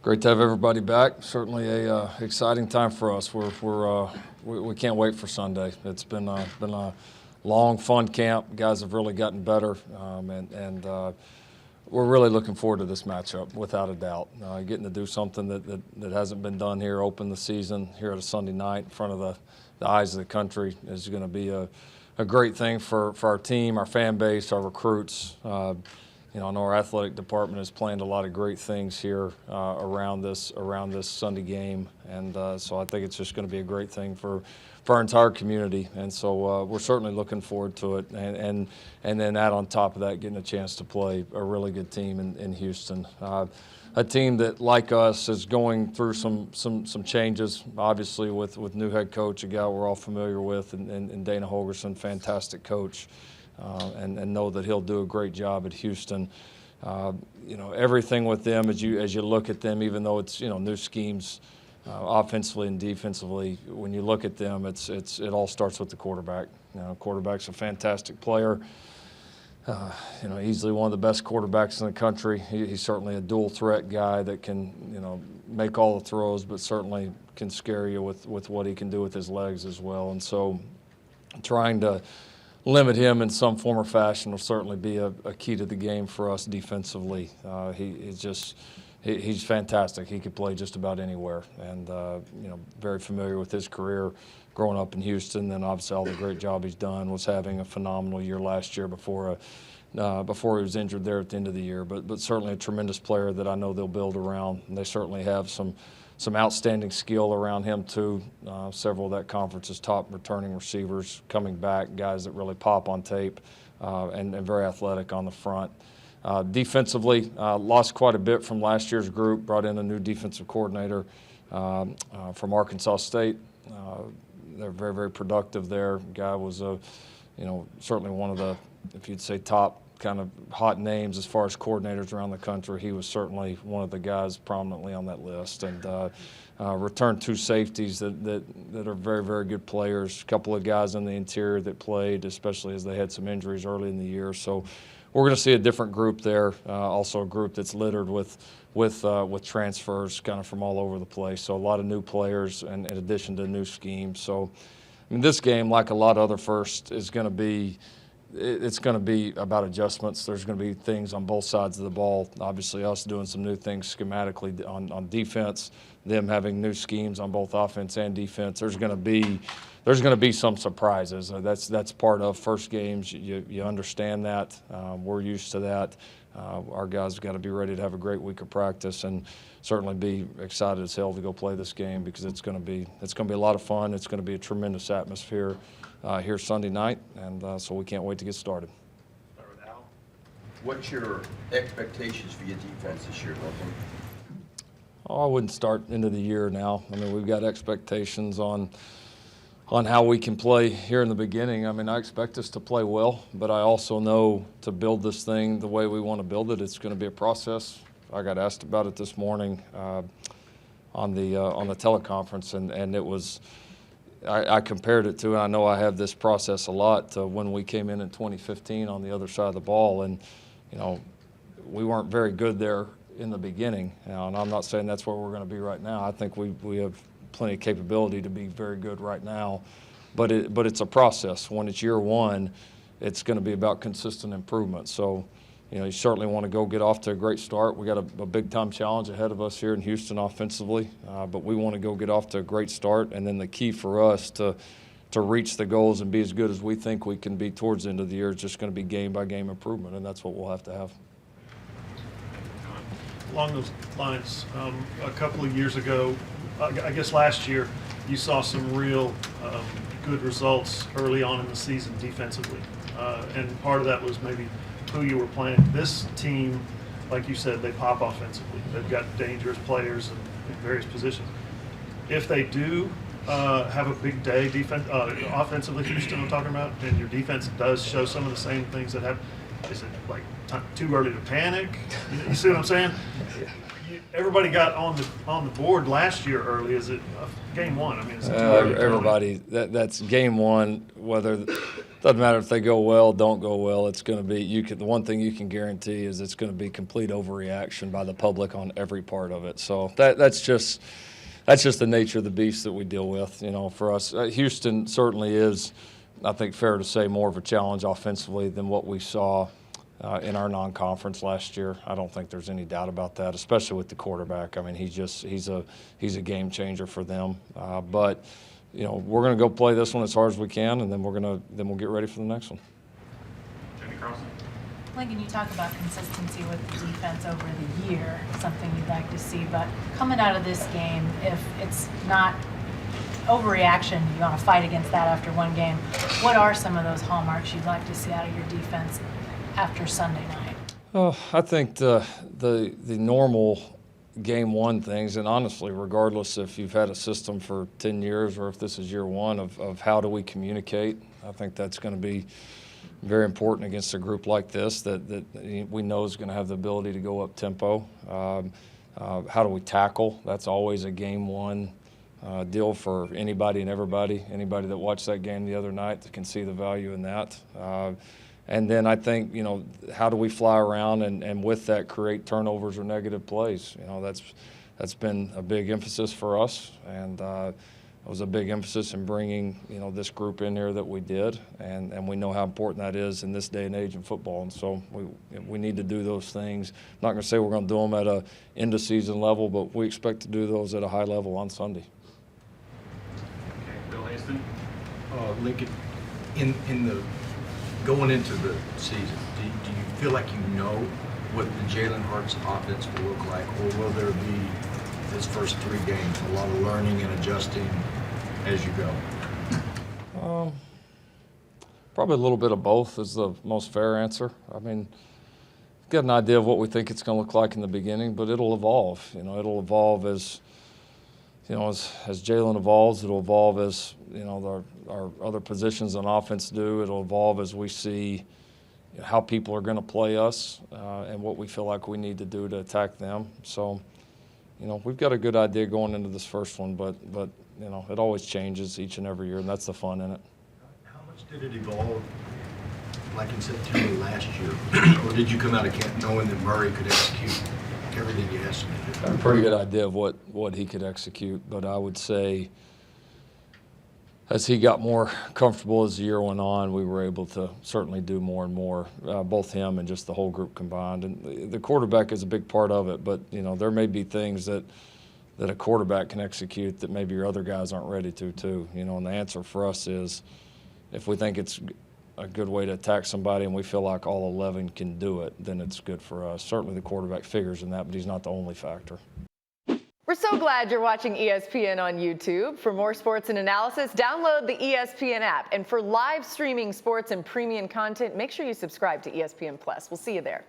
Great to have everybody back. Certainly a exciting time for us. We can't wait for Sunday. It's been a long, fun camp. Guys have really gotten better, and we're really looking forward to this matchup, without a doubt. Getting to do something that hasn't been done here, open the season here at a Sunday night in front of the eyes of the country is going to be a great thing for our team, our fan base, our recruits. I know our athletic department has planned a lot of great things here around this Sunday game, and so I think it's just going to be a great thing for our entire community. And so we're certainly looking forward to it, and then add on top of that, getting a chance to play a really good team in Houston, a team that, like us, is going through some changes. Obviously, with new head coach, a guy we're all familiar with, and Dana Holgorsen, fantastic coach. And know that he'll do a great job at Houston. Everything with them as you look at them, even though it's new schemes, offensively and defensively, when you look at them, it all starts with the quarterback. Quarterback's a fantastic player. Easily one of the best quarterbacks in the country. He's certainly a dual threat guy that can make all the throws, but certainly can scare you with what he can do with his legs as well. And so, trying to limit him in some form or fashion will certainly be a key to the game for us defensively. He's fantastic. He could play just about anywhere, and very familiar with his career growing up in Houston. Then obviously all the great job he's done. Was having a phenomenal year last year before he was injured there at the end of the year. But certainly a tremendous player that I know they'll build around. And they certainly have some outstanding skill around him too. Several of that conference's top returning receivers coming back, guys that really pop on tape, and very athletic on the front. Defensively, lost quite a bit from last year's group, brought in a new defensive coordinator from Arkansas State. They're very, very productive there. Guy was certainly one of the, if you'd say, top kind of hot names as far as coordinators around the country. He was certainly one of the guys prominently on that list, and returned two safeties that are very, very good players. A couple of guys in the interior that played, especially as they had some injuries early in the year. So we're going to see a different group there. Also a group that's littered with transfers kind of from all over the place. So a lot of new players, and in addition to new schemes. So this game, like a lot of other firsts, is going to be. It's going to be about adjustments. There's going to be things on both sides of the ball. Obviously, us doing some new things schematically on defense, them having new schemes on both offense and defense. There's going to be some surprises. That's part of first games. You understand that. We're used to that. Our guys have got to be ready to have a great week of practice, and certainly be excited as hell to go play this game, because it's going to be a lot of fun. It's going to be a tremendous atmosphere here Sunday night, and so we can't wait to get started. Start with Al. What's your expectations for your defense this year, Lincoln? I wouldn't start into the year now. We've got expectations on how we can play here in the beginning. I expect us to play well, but I also know to build this thing the way we want to build it, it's going to be a process. I got asked about it this morning on the teleconference, and it was. I compared it to, and I know I have this process a lot, to when we came in 2015 on the other side of the ball, and we weren't very good there in the beginning. And I'm not saying that's where we're going to be right now. I think we have plenty of capability to be very good right now, but it's a process. When it's year one, it's going to be about consistent improvement. So you certainly want to go get off to a great start. We got a big-time challenge ahead of us here in Houston offensively, but we want to go get off to a great start. And then the key for us to reach the goals and be as good as we think we can be towards the end of the year is just going to be game-by-game improvement, and that's what we'll have to have. Along those lines, a couple of years ago, I guess last year, you saw some real good results early on in the season defensively, and part of that was maybe who you were playing. This team, like you said, they pop offensively. They've got dangerous players in various positions. If they do have a big day offensively, Houston I'm talking about, and your defense does show some of the same things that have, is it like too early to panic? You see what I'm saying? Everybody got on the board last year early. Is it game one? Is it too early? Everybody. That's game one. Whether doesn't matter if they go well, don't go well. It's going to be the one thing you can guarantee is it's going to be complete overreaction by the public on every part of it. So that's just the nature of the beast that we deal with. You know, for us, Houston certainly is, I think, fair to say, more of a challenge offensively than what we saw in our non-conference last year. I don't think there's any doubt about that, especially with the quarterback. I mean, he's a game changer for them. But you know, we're going to go play this one as hard as we can, and then we'll get ready for the next one. Jimmy Carlson. Lincoln, you talk about consistency with the defense over the year, something you'd like to see. But coming out of this game, if it's not overreaction, you want to fight against that after one game, what are some of those hallmarks you'd like to see out of your defense after Sunday night? Oh, I think the normal game one things, and honestly, regardless if you've had a system for 10 years or if this is year one of how do we communicate, I think that's going to be very important against a group like this that we know is going to have the ability to go up tempo. How do we tackle? That's always a game one deal for anybody and everybody. Anybody that watched that game the other night that can see the value in that. And then I think, you know, how do we fly around and with that create turnovers or negative plays? You know, that's been a big emphasis for us, and it was a big emphasis in bringing, you know, this group in here that we did, and we know how important that is in this day and age in football. And so we need to do those things. I'm not going to say we're going to do them at a end of season level, but we expect to do those at a high level on Sunday. Okay, Bill Haston. Lincoln, in the going into the season, do you feel like you know what the Jalen Hurts offense will look like, or will there be his first 3 games a lot of learning and adjusting as you go? Probably a little bit of both is the most fair answer. I mean, get an idea of what we think it's going to look like in the beginning, but it'll evolve. You know, it'll evolve as, you know, as Jalen evolves. It'll evolve as, you know, our other positions on offense do. It'll evolve as we see, you know, how people are going to play us and what we feel like we need to do to attack them. So, you know, we've got a good idea going into this first one, but you know, it always changes each and every year, and that's the fun in it. How much did it evolve, like in September last year, or did you come out of camp knowing that Murray could execute everything you asked him to do? I have a pretty good idea of what he could execute, but I would say as he got more comfortable as the year went on, we were able to certainly do more and more, both him and just the whole group combined. And the quarterback is a big part of it, but you know, there may be things that a quarterback can execute that maybe your other guys aren't ready to too. You know, and the answer for us is if we think it's a good way to attack somebody and we feel like all 11 can do it, then it's good for us. Certainly the quarterback figures in that, but he's not the only factor. We're so glad you're watching ESPN on YouTube. For more sports and analysis, download the ESPN app. And for live streaming sports and premium content, make sure you subscribe to ESPN+. We'll see you there.